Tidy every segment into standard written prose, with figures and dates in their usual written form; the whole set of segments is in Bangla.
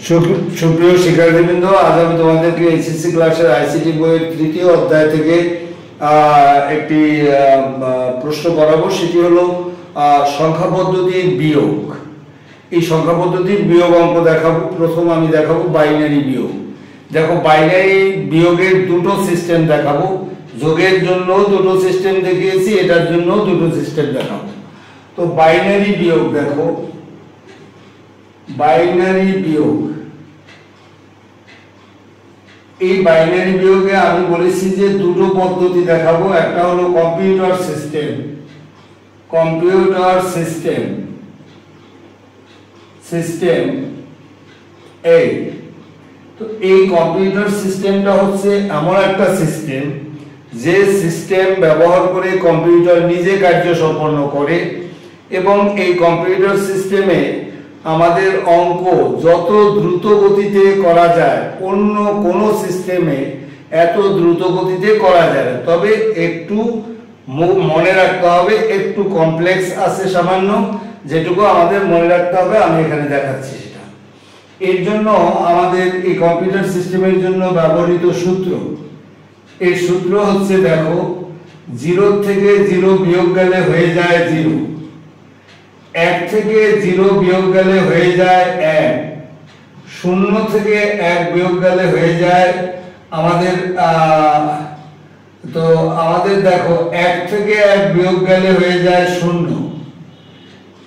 সুপ্রিয় শিক্ষার্থীবৃন্দ, আজ আমি তোমাদেরকে এসএসসি ক্লাসের আইসিটি বইয়ের তৃতীয় অধ্যায় থেকে একটি প্রশ্ন পড়াবো। সেটি হলো সংখ্যা পদ্ধতির বিয়োগ। এই সংখ্যা পদ্ধতির বিয়োগ অঙ্ক দেখাবো। প্রথম আমি দেখাবো বাইনারি বিয়োগ। দেখো, বাইনারি বিয়োগের দুটো সিস্টেম দেখাবো। যোগের জন্য দুটো সিস্টেম দেখিয়েছি, এটার জন্য দুটো সিস্টেম দেখাবো। তো বাইনারি বিয়োগ দেখো, বাইনারি বিয়োগ, এই বাইনারি বিয়োগে আমি বলেছি যে দুটো পদ্ধতি দেখাবো। একটা হলো computer system, computer system system এই। তো এই কম্পিউটার সিস্টেমটা হচ্ছে এমন একটা সিস্টেম যে সিস্টেম ব্যবহার করে কম্পিউটার নিজে কার্য সম্পন্ন করে, এবং এই কম্পিউটার সিস্টেমে আমাদের অঙ্ক যত দ্রুত গতিতে করা যায় অন্য কোনো সিস্টেমে এত দ্রুত গতিতে করা যায় না। তবে একটু মনে রাখতে হবে, একটু কমপ্লেক্স আছে সামান্য, যেটুকু আমাদের মনে রাখতে হবে আমি এখানে দেখাচ্ছি সেটা। এর জন্য আমাদের এই কম্পিউটার সিস্টেমের জন্য ব্যবহৃত সূত্র, এই সূত্র হচ্ছে দেখো, 0 থেকে 0 বিয়োগ গেলে হয়ে যায় 0, 1 থেকে 0 বিয়োগ গেলে হয়ে যায় 1, 0 থেকে 1 বিয়োগ গেলে হয়ে যায় আমাদের তো আমাদের দেখো 1 থেকে 1 বিয়োগ গেলে হয়ে যায় 0।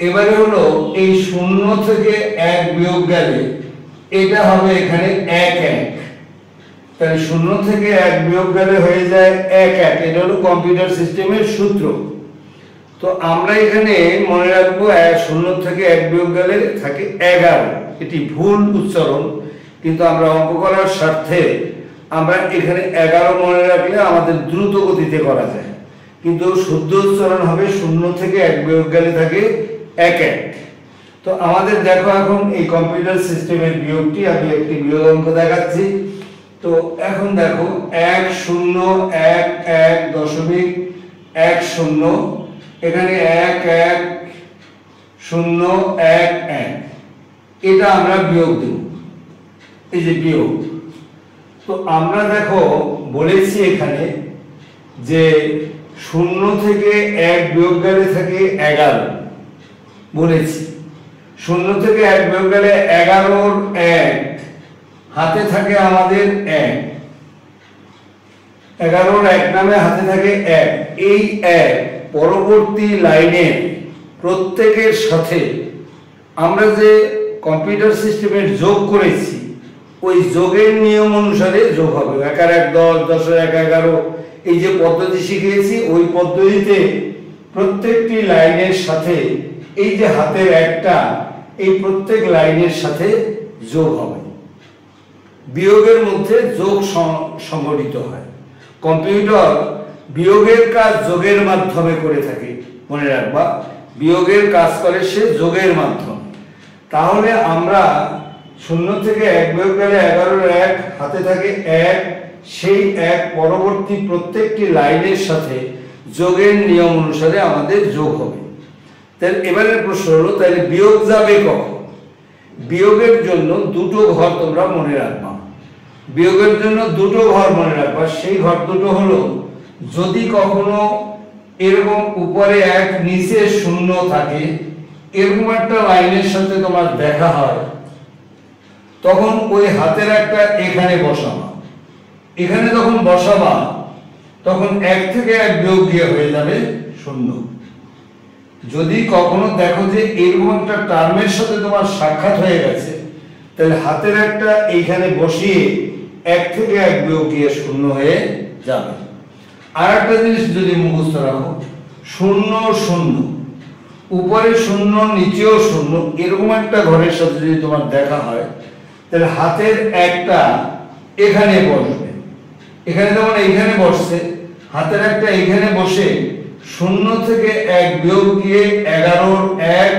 এবারে হলো এই 0 থেকে 1 বিয়োগ গেলে এটা হবে এখানে 1 1, তাহলে 0 থেকে 1 বিয়োগ গেলে হয়ে যায় 1 1। এটা হলো কম্পিউটার সিস্টেমের সূত্র। তো আমরা এখানে মনে রাখবো 0 থেকে 1 বিয়োগ গেলে থাকে 11। এটি ভুল উচ্চারণ, কিন্তু আমরা অঙ্ক করার স্বার্থে আমরা এখানে 11 মনে রাখলে আমাদের দ্রুত গতিতে করা যায়, কিন্তু শুদ্ধ উচ্চারণ হবে 0 থেকে 1 বিয়োগ গেলে থাকে 1 1। তো আমাদের দেখো এখন এই কম্পিউটার সিস্টেমের বিয়োগটি, আমি একটি বিয়োগ অঙ্ক দেখাচ্ছি। তো এখন দেখো 1 0 1 1 দশমিক 1 0, এখানে 1 1 0 1 1, এটা আমরা বিয়োগ দেব, এই যে বিয়োগ। তো আমরা দেখো বলেছি এখানে যে 0 থেকে 1 বিয়োগ গেলে থাকে 11 বলেছি। 0 থেকে 1 বিয়োগ গেলে 11 1 হাতে থাকে আমাদের 1, 11 1 নামে হাতে থাকে 1। এই 1 পরবর্তী লাইনের প্রত্যেকের সাথে আমরা যে কম্পিউটার সিস্টেমের যোগ করেছি ওই যোগের নিয়ম অনুসারে যোগ হবে। 1 আর 1 10, 10 আর 1 11, এই যে পদ্ধতি শিখিয়েছি ওই পদ্ধতিতে প্রত্যেকটি লাইনের সাথে এই যে হাতের 1টা, এই প্রত্যেক লাইনের সাথে যোগ হবে। বিয়োগের মধ্যে যোগ সংঘটিত হয়। কম্পিউটার বিয়োগের কাজ যোগের মাধ্যমে করে থাকে, মনে রাখবা, বিয়োগের কাজ করে সে যোগের মাধ্যমে। তাহলে আমরা 0 থেকে 1 বিয়োগ গেলে 11 1 হাতে থাকে 1, সেই 1 পরবর্তী প্রত্যেকটি লাইনের সাথে যোগের নিয়ম অনুসারে আমাদের যোগ হবে। তাহলে এবারের প্রশ্ন হলো, তাহলে বিয়োগ যাবে কখন? বিয়োগের জন্য দুটো ঘর তোমরা মনে রাখবা। বিয়োগের জন্য দুটো ঘর মনে রাখবা। সেই ঘর দুটো হলো, যদি কখনো এরকম উপরে 1 নিচে 0 থাকে, এরকম একটা লাইনের সাথে তোমার দেখা হয়, তখন ওই হাতের 1টা এখানে বসাবা। এখানে যখন বসাবা তখন 1 থেকে 1 বিয়োগ দিয়ে হয়ে যাবে 0। যদি কখনো দেখো যে এরকম একটা টার্মের সাথে তোমার সাক্ষাৎ হয়ে গেছে, তাহলে হাতের 1টা এইখানে বসিয়ে 1 থেকে 1 বিয়োগ দিয়ে 0 হয়ে যাবে। আর একটা জিনিস যদি মুখস্থ রাখো, 0 0, উপরে 0 নিচেও 0, এরকম একটা ঘরের সাথে যদি তোমার দেখা হয়, তাহলে হাতের 1টা এখানে বসবে। এখানে যেমন এইখানে বসছে, হাতের 1টা এখানে বসে 0 থেকে 1 বিয়োগ দিয়ে 11 1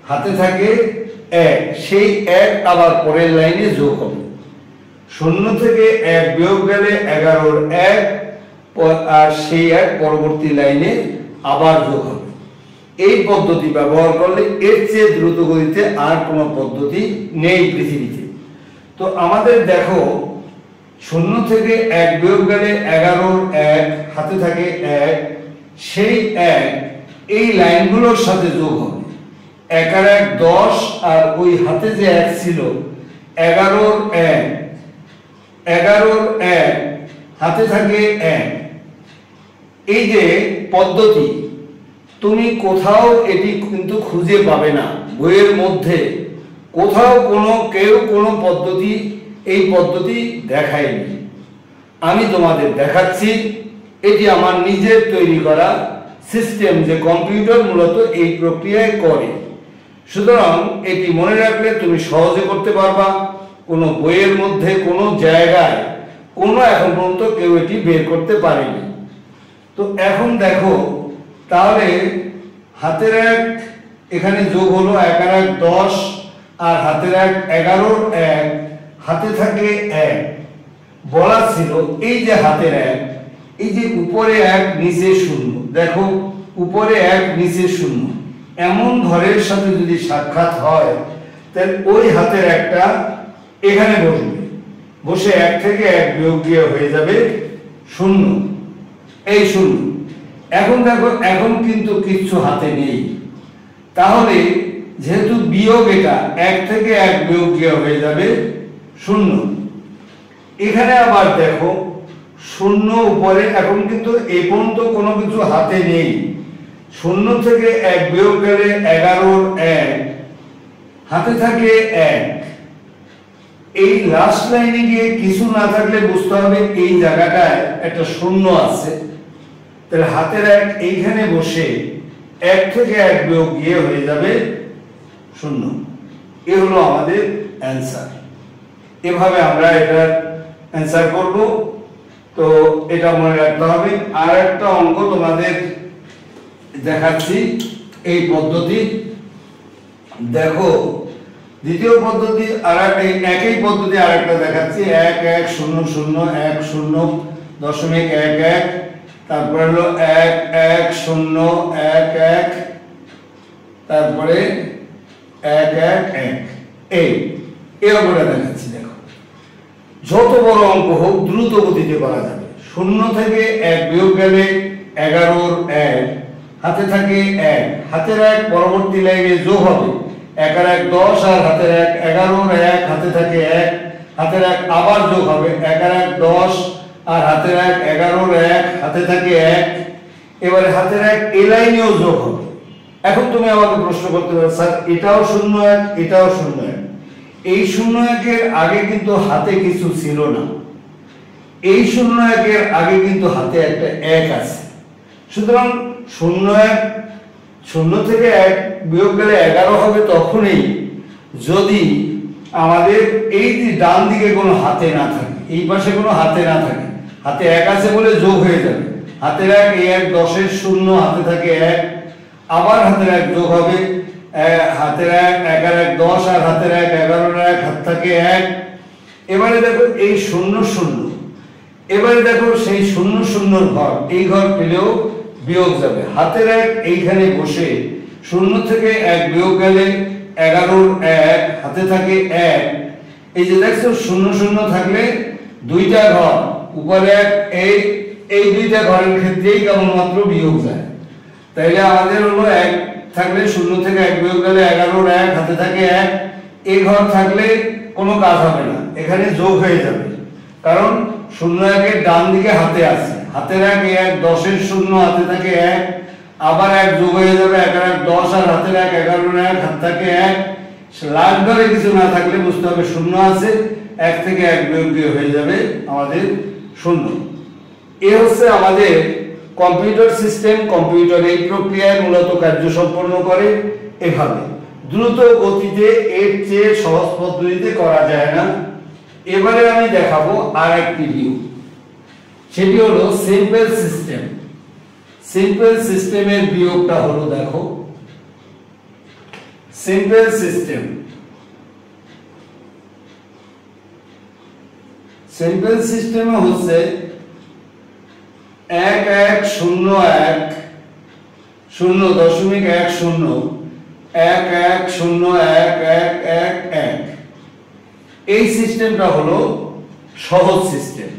হাতে থাকে 1, সেই 1 আবার পরের লাইনে যোগ হবে। 0 থেকে 1 বিয়োগ গেলে 11 1, আর সেই 1 পরবর্তী লাইনে আবার যোগ হবে। এই পদ্ধতি ব্যবহার করলে এর চেয়ে দ্রুত গতিতে আর কোনো পদ্ধতি নেই পৃথিবীতে। তো আমাদের দেখো 0 থেকে 1 বিয়োগ গেলে 11 1 হাতে থাকে 1, সেই 1 এই লাইনগুলোর সাথে যোগ হবে। 1 আর 1 10, আর ওই হাতে যে 1 ছিল 11 1, 11 1 হাতে থাকে 1। এই যে পদ্ধতি তুমি কোথাও এটি কিন্তু খুঁজে পাবে না, বইয়ের মধ্যে কোথাও কেউ কোনো পদ্ধতি এই পদ্ধতি দেখায়নি। আমি তোমাদের দেখাচ্ছি, এটি আমার নিজের তৈরি করা সিস্টেম, যে কম্পিউটার মূলত এই প্রক্রিয়ায় করে। সুতরাং এটি মনে রাখলে তুমি সহজে করতে পারবা। কোনো বইয়ের মধ্যে কোনো জায়গায় এখন পর্যন্ত কেউ এটি বের করতে পারেনি। তো এখন দেখো, তাহলে হাতের 1 এখানে যোগ হলো, 1 আর 1 10, আর হাতের 1 11 1 হাতে থাকে 1। বলা ছিল এই যে হাতের 1, এই যে উপরে 1 নিচে 0, দেখো উপরে 1 নিচে 0, এমন ঘরের সাথে যদি সাক্ষাৎ হয় তাহলে ওই হাতের 1টা এখানে বসবে, বসে 1 থেকে 1 বিয়োগ দিয়ে হয়ে যাবে 0, এই 0। এখন দেখো, এখন কিন্তু কিচ্ছু হাতে নেই, তাহলে যেহেতু বিয়োগ, এটা 1 থেকে 1 বিয়োগ দিয়ে হয়ে যাবে 0। এখানে আবার দেখো 0 উপরে, এখন কিন্তু এই পর্যন্ত কোনো কিছু হাতে নেই। 0 থেকে 1 বিয়োগ গেলে 11 1 হাতে থাকে 1। এই লাস্ট লাইনে গিয়ে কিছু না থাকলে বুঝতে হবে এই জায়গাটায় একটা 0 আছে, তাহলে হাতের 1 এইখানে বসে 1 থেকে 1 বিয়োগ গিয়ে হয়ে যাবে 0। এ হলো আমাদের অ্যান্সার। এভাবে আমরা এটার অ্যান্সার করব। তো এটা মনে রাখতে হবে। আর একটা অঙ্ক তোমাদের দেখাচ্ছি এই পদ্ধতি। দেখো দ্বিতীয় পদ্ধতি, আর একই পদ্ধতি আর একটা দেখাচ্ছি। 1 1 0 0 1 0 দশমিক 1 1, তারপরে হলো 1 1 0 1 1, তারপরে 1 1 1। এই অঙ্কটা দেখাচ্ছি। দেখো যত বড় অঙ্ক হোক দ্রুত গতিতে করা যাবে। 0 থেকে 1 বিয়োগ গেলে 11 1 হাতে থাকে 1, হাতের 1 পরবর্তী লাইনে যোগ হবে। 1 আর 1 10, আর হাতের 1 11 1 হাতে থাকে 1, হাতের 1 আবার যোগ হবে। 1 আর 1 10, আর হাতের 1 11 1 হাতে থাকে 1। এবারে হাতের 1 এই লাইনেও যোগ হবে। এখন তুমি আমাকে প্রশ্ন করতে পারো, স্যার এটাও 0 1 এটাও 0 1, এই 0 1 এর আগে কিন্তু হাতে কিছু ছিল না। এই 0 1 এর আগে কিন্তু হাতে একটা 1 আছে। সুতরাং 0 1 0 থেকে 1 বিয়োগ গেলে 11 হবে তখনই যদি আমাদের এই যে ডান দিকে কোনো হাতে না থাকে, এই পাশে কোনো হাতে না থাকে, হাতে 1 আছে বলে যোগ হয়ে যাবে। হাতের 1 এই 1 10 এর 0 হাতে থাকে 1, আবার হাতের 1 যোগ হবে। হাতের 1 1 আর 1 10, আর হাতের 1 11 1 হাতে থাকে 1। এবারে দেখো এই 0 0, এবারে দেখো সেই 0 0 ঘর, এই ঘর পেলেও বিয়োগ যাবে। হাতের 1 এইখানে বসে 0 থেকে 1 বিয়োগ গেলে 11 1 হাতে থাকে 1। এই যে দেখছো 0 0 থাকলে দুইটা ঘর, উপরে 1, এই দুইটা ঘরের ক্ষেত্রেই কেবলমাত্র বিয়োগ যায়। তাইলে আমাদের হলো 1 থাকলে 0 থেকে 1 বিয়োগ গেলে 11 1 হাতে থাকে 1। এই ঘর থাকলে কোনো কাজ হবে না, এখানে যোগ হয়ে যাবে, কারণ 0 1 এর ডান দিকে হাতে আছে। হাতের 1 এই 1 10 এর 0 হাতে থাকে 1, আবার 1 যোগ হয়ে যাবে। 1 আর 1 10, আর হাতের 1 11 1 হাতে থাকে 1। লাস্ট ঘরে কিছু না থাকলে বুঝতে হবে 0 আছে, 1 থেকে 1 বিয়োগ দিয়ে হয়ে যাবে আমাদের 0। এ হচ্ছে আমাদের কম্পিউটার সিস্টেম। কম্পিউটার এই প্রক্রিয়ায় মূলত কার্য সম্পন্ন করে এভাবে দ্রুত গতিতে, এর চেয়ে সহজ পদ্ধতিতে করা যায় না। এবারে আমি দেখাবো আর একটি ভিউ, সেটি হলো সিম্পল সিস্টেম। সিম্পল সিস্টেমের বিয়োগটা হলো, দেখো সিম্পল সিস্টেম, সিম্পল সিস্টেমে হচ্ছে 1 1 0 1 0.10 1 1 0 1 1 1 1। এই সিস্টেম সিস্টেমটা হলো সহজ সিস্টেম।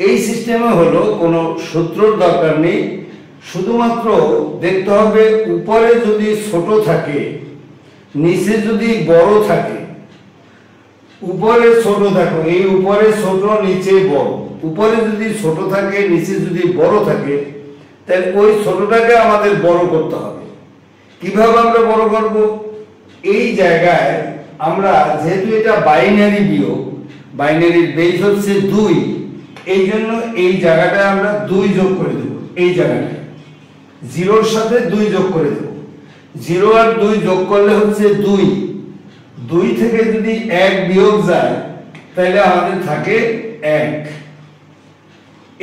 এই সিস্টেমে হলো কোনো সূত্রর দরকার নেই, শুধুমাত্র দেখতে হবে উপরে যদি ছোট থাকে নিচে যদি বড় থাকে। উপরে ছোট থাকো, এই উপরে ছোট নিচে বড়, উপরে যদি ছোট থাকে নিচে যদি বড় থাকে তাহলে ওই ছোটটাকে আমাদের বড় করতে হবে। কিভাবে আমরা বড় করব? এই জায়গায় আমরা যেহেতু এটা বাইনারি বিয়োগ, বাইনারির বেস হচ্ছে 2, এই জন্য এই জায়গাটায় আমরা 2 যোগ করে দেব। এই জায়গাটায় 0-র সাথে 2 যোগ করে দেব। 0 আর 2 যোগ করলে হচ্ছে 2, 2 থেকে যদি 1 বিয়োগ যায় তাহলে আমাদের থাকে 1।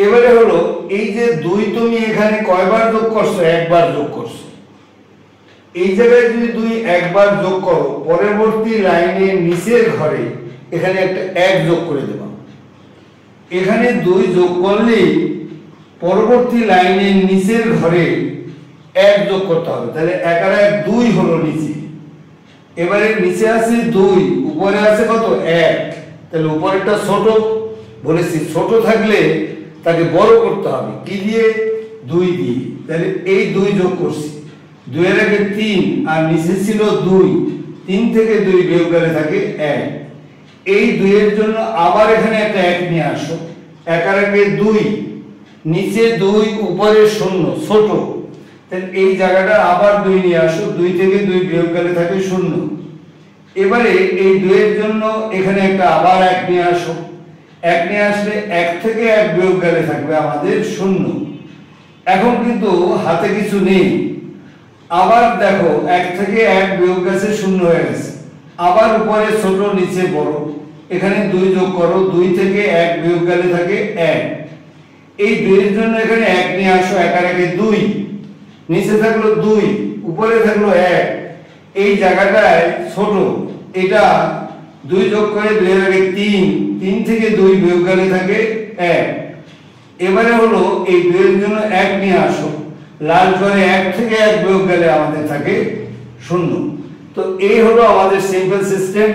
এবারে হলো এই যে 2 তুমি এখানে কয়বার যোগ করছো? একবার যোগ করছো। এই জায়গায় যদি 2 একবার যোগ করো, পরবর্তী লাইনে নিচের ঘরে এখানে একটা 1 যোগ করে দেবা। এখানে 2 যোগ করলে পরবর্তী লাইনে নিচের ঘরে 1 যোগ করতে হবে, তাহলে 1 আর 1 2 হলো নিচে। এবারে নিচে আছে 2, উপরে আছে কত? 1, তাহলে উপরেরটা ছোট বলেছি, ছোট থাকলে তাকে বড় করতে হবে। কি দিয়ে? 2 দিয়ে। তাহলে এই 2 যোগ করছি, 2 এর আগে 3 আর নিচে ছিল 2, 3 থেকে 2 বিয়োগ গেলে থাকে 1। এই 2 এর জন্য আবার এখানে একটা 1 নিয়ে আসো। 1 আর আগে 2, নিচে 2, উপরে 0, ছোট, তাহলে এই জায়গাটা আবার 2 নিয়ে আসো। 2 থেকে 2 বিয়োগ গেলে থাকে 0। এবারে এই 2 এর জন্য এখানে একটা আবার 1 নিয়ে আসো। 1 নিয়ে আসলে 1 থেকে 1 বিয়োগ গেলে থাকবে আমাদের 0। এখন কিন্তু হাতে কিছু নেই। আবার দেখো 1 থেকে 1 বিয়োগ গেছে 0 হয়ে গেছে। আবার উপরে ছোট নিচে বড়, এখানে 2 যোগ করো। 2 থেকে 1 বিয়োগ গেলে থাকে 1। এই 2 এর জন্য এখানে 1 নিয়ে আসো। 1 আর 1 2, নিচে থাকলো 2, উপরে থাকলো 1। এই জায়গাটায় ছোট, এটা 2 যোগ করে 2 এর আগে 3, 3 থেকে 2 বিয়োগ গেলে থাকে 1। এবারে হলো এই 2 এর জন্য 1 নিয়ে আসো। লাল করে 1 থেকে 1 বিয়োগ গেলে আমাদের থাকে 0। তো এই হলো আমাদের সিম্পল সিস্টেম।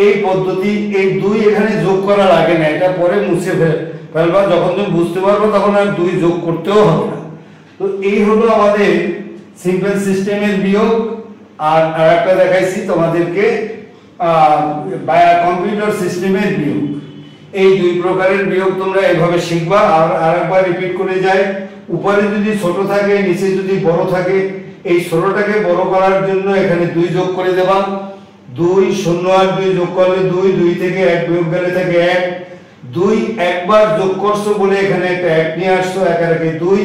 এই পদ্ধতি, এই 2 এখানে যোগ করা লাগে না, এটা পরে মুছে ফেলবা। যখন তুমি বুঝতে পারবে তখন আর 2 যোগ করতেও হবে না। তো এই হলো আমাদের সিম্পল সিস্টেমের বিয়োগ। আর আরেকটা দেখাইছি তোমাদেরকে কম্পিউটার সিস্টেমের বিয়োগ। এই 2 প্রকারের বিয়োগ তোমরা এইভাবে শিখবা। আর আরেকবার রিপিট করে যাই, উপরে যদি ছোট থাকে নিচে যদি বড় থাকে, এই ছোটটাকে বড় করার জন্য এখানে 2 যোগ করে দেবা। 2, 0 আর 2 যোগ করলে 2, 2 থেকে 1 বিয়োগ গেলে থাকে 1। 2 একবার যোগ করছো বলে এখানে একটা 1 নিয়ে আসছো। 1 আর 1 2,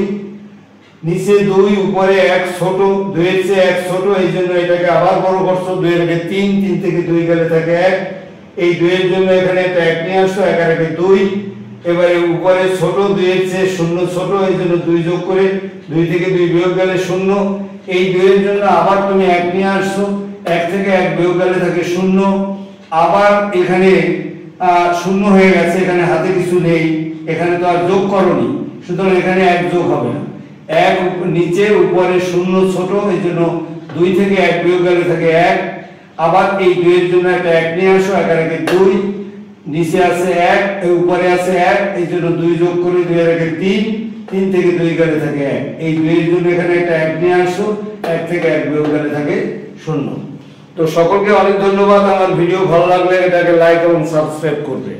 নিচে 2, উপরে 1 ছোট, 2 এর চেয়ে 1 ছোট, এই জন্য এটাকে আবার বড় করছো। 2 এর আগে 3, 3 থেকে 2 গেলে থাকে 1। এই 2 এর জন্য এখানে একটা 1 নিয়ে আসছো। 1 আর 1 2, এবারে উপরে ছোট, 2 এর চেয়ে 0 ছোট, এই জন্য 2 যোগ করে 2 থেকে 2 বিয়োগ গেলে 0। এই 2 এর জন্য আবার তুমি 1 নিয়ে আসছো। 1 থেকে 1 বিয়োগ গেলে থাকে 0। আবার এখানে 0 হয়ে গেছে, এখানে হাতে কিছু নেই, এখানে তো আর যোগ করনি, সুতরাং এখানে 1 যোগ হবে না। 1 নিচে, উপরে 0 ছোট, এই জন্য 2 থেকে 1 বিয়োগ গেলে থাকে 1। আবার এই 2 এর জন্য একটা 1 নিয়ে আসো। 1 আর 1 2, নিচে আছে 1, উপরে আছে 1, এই জন্য 2 যোগ করে 2 এর আগে 3, 3 থেকে 2 গেলে থাকে 1। এই 2 এর জন্য এখানে একটা 1 নিয়ে আসো। 1 থেকে 1 বিয়োগ গেলে থাকে 0। তো সকলকে অনেক ধন্যবাদ। আমার ভিডিও ভালো লাগলে এটাকে লাইক এবং সাবস্ক্রাইব করবে।